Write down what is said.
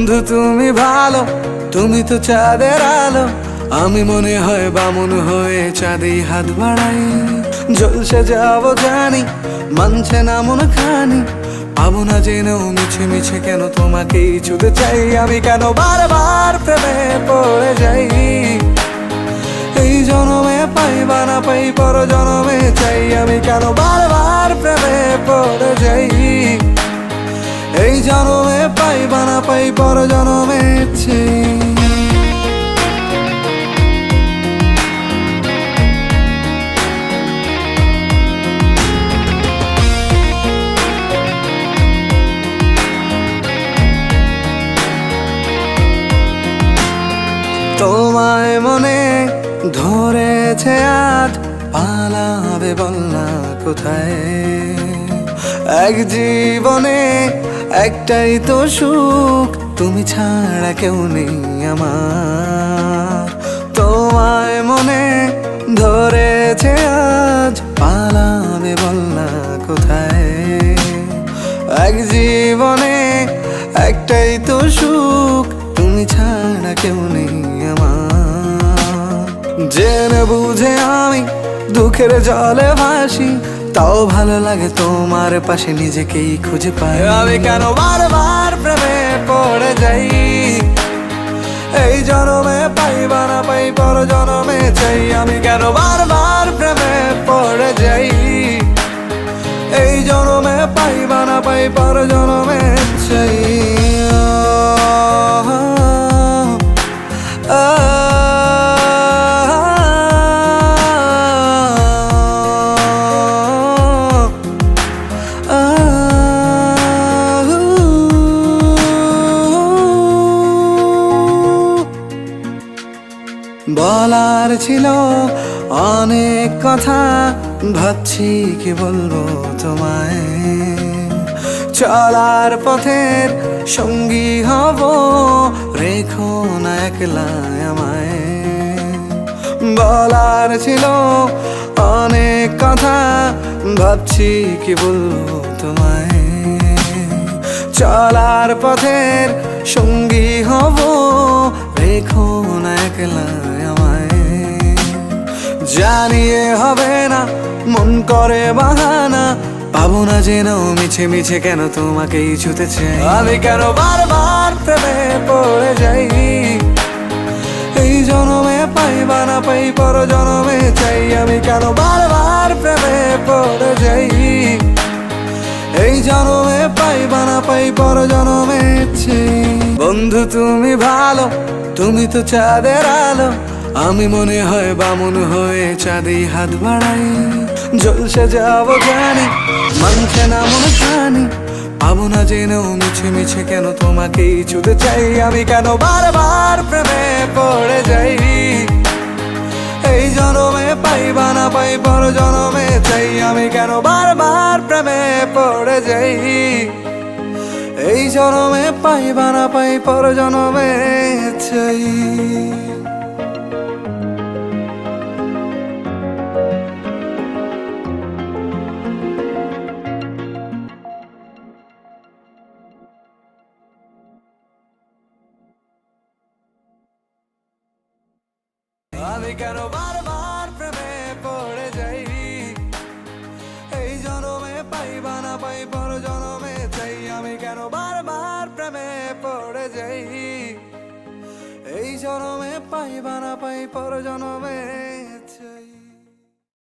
বন্ধু তুমি ভালো, তুমি তো চাঁদের আলো। আমি মনে হয় বামুন হয়ে চাঁদে হাত বাড়াই। জলসে যাবো জানি, মানছে না মন খানি। পাবো না জেনেও মিছে মিছে কেন তোমাকেই ছুতে চাই। আমি কেন বারবার প্রেমে পড়ে যাই। এই জনমে পাই বা না পাই, পর জনমে চাই। আমি কেন বারবার প্রেমে পড়ে যাই। এই জনমে পাই বা না পাই, পর জনমে চাই। তোমায় মনে ধরেছে আজ, পালাবে বল না কোথায়। এক জীবনে একটাই তো সুখ, তুমি ছাড়া কেউ নেই আমার। তোমায় মনে ধরেছে আজ, পালাবে বল না কোথায়। এক জীবনে একটাই তো সুখ, তুমি ছাড়া কেউ নেই আমার। জেনে বুঝে আমি দুঃখের জলে ভাসি, তাও ভালো লাগে তোমার পাশে নিজেকেই খুঁজে পাই। আমি কেন বারবার প্রেমে পড়ে যাই। এই জনমে পাই বা না পাই, পর জনমে চাই। আমি কেন বারবার প্রেমে পড়ে যাই। এই জনমে পাই বা না পাই, পর জনমে চাই। বলার ছিল অনেক কথা, ভাবছি কি বলবো তোমায়। চলার পথের সঙ্গী হব, রেখো না একলা আমায়। বলার ছিল অনেক কথা, ভাবছি কি বলবো তোমায়। চলার পথের সঙ্গী হব, রেখো না একলা আমায়। জানিয়ে হবে না, মন করে বাহানা। পাবো না জেনেও মিছে মিছে কেন তোমাকেই ছুতে চাই। আমি কেন বারবার প্রেমে পড়ে যাই। এই জনমে পাই বা না পাই, পর জনমে চাই। আমি কেন বারবার প্রেমে পড়ে যাই। এই জনমে পাই বা না পাই, পর জনমে চাই। বন্ধু তুমি ভালো, তুমি তো চাঁদের আলো। আমি মনে হয় বামুন হয়ে চাঁদে হাত বাড়াই। জলসে যাবো জানি, মানছে না মন খানি। পাবো না জেনেও মিছে মিছে কেন তোমাকেই ছুতে চাই। আমি কেন বারবার প্রেমে পড়ে যাই। এই জনমে পাই বা না পাই, পর জনমে চাই। আমি কেন বারবার প্রেমে পড়ে যাই। এই জনমে পাই বা না পাই, পর জনমে চাই। আমি কেন বারবার প্রেমে পড়ে যাই। এই জনমে পাই বা না পাই, পর জনমে চাই। আমি কেন বারবার প্রেমে পড়ে যাই। এই জনমে পাই বা না পাই, পর জনমে